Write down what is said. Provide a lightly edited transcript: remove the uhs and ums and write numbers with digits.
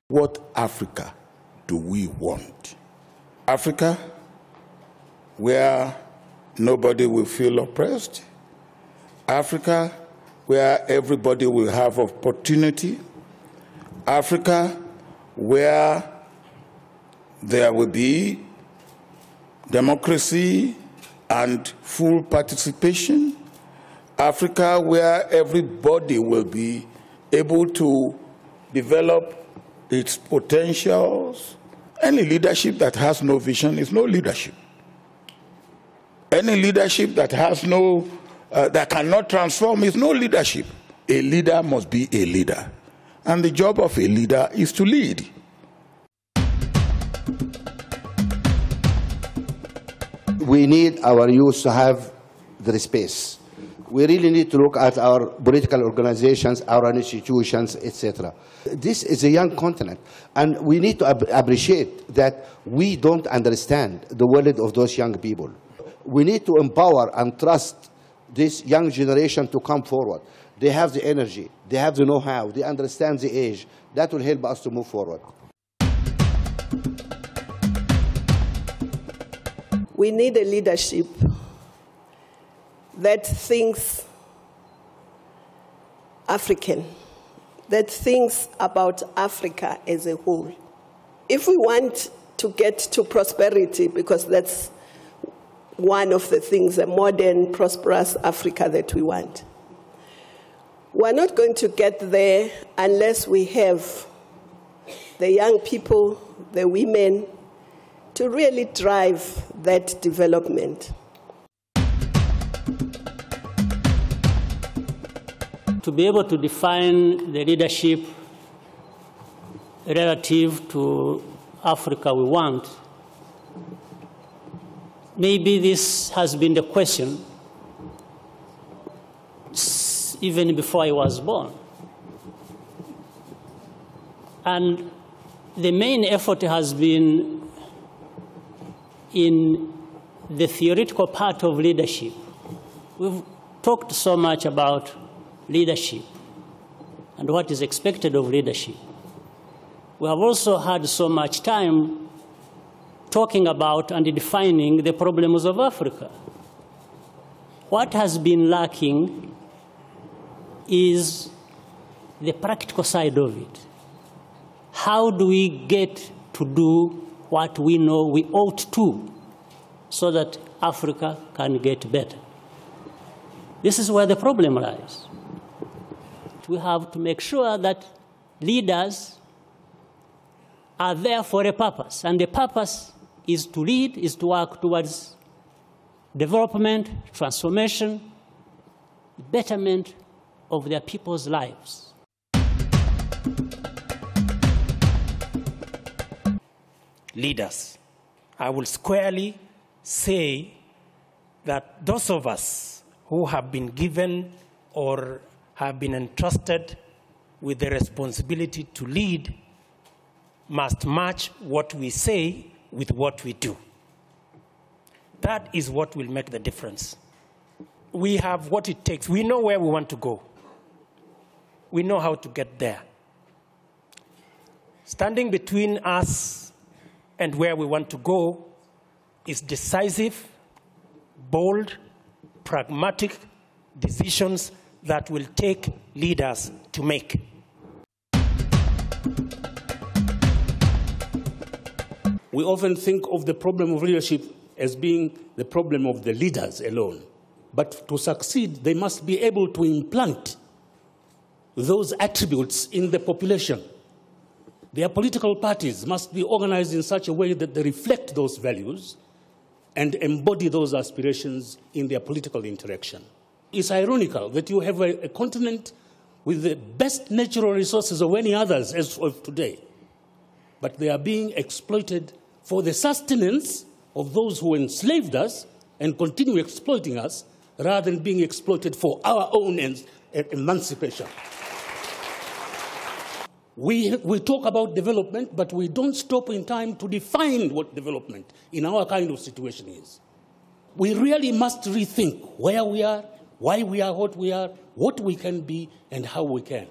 What Africa do we want? Africa where nobody will feel oppressed? Africa where everybody will have opportunity? Africa where there will be democracy and full participation? Africa where everybody will be able to develop its potentials? Any leadership that has no vision is no leadership. Any leadership that has no, that cannot transform is no leadership. A leader must be a leader. And the job of a leader is to lead. We need our youth to have the space. We really need to look at our political organizations, our institutions, etc. This is a young continent, and we need to appreciate that we don't understand the world of those young people. We need to empower and trust this young generation to come forward. They have the energy, they have the know-how, they understand the age. That will help us to move forward. We need a leadership that thinks African, that thinks about Africa as a whole. If we want to get to prosperity, because that's one of the things, a modern, prosperous Africa that we want, we're not going to get there unless we have the young people, the women, to really drive that development. To be able to define the leadership relative to Africa we want, maybe this has been the question even before I was born. And the main effort has been in the theoretical part of leadership. We've talked so much about leadership and what is expected of leadership. We have also had so much time talking about and defining the problems of Africa. What has been lacking is the practical side of it. How do we get to do what we know we ought to so that Africa can get better? This is where the problem lies. We have to make sure that leaders are there for a purpose, and the purpose is to lead, is to work towards development, transformation, betterment of their people's lives. Leaders, I will squarely say that those of us who have been given or have been entrusted with the responsibility to lead must match what we say with what we do. That is what will make the difference. We have what it takes. We know where we want to go. We know how to get there. Standing between us and where we want to go is decisive, bold, pragmatic decisions that will take leaders to make. We often think of the problem of leadership as being the problem of the leaders alone. But to succeed, they must be able to implant those attributes in the population. Their political parties must be organized in such a way that they reflect those values and embody those aspirations in their political interaction. It's ironical that you have a continent with the best natural resources of any others as of today, but they are being exploited for the sustenance of those who enslaved us and continue exploiting us, rather than being exploited for our own emancipation. We talk about development, but we don't stop in time to define what development in our kind of situation is. we really must rethink where we are, why we are what we are, what we can be, and how we can.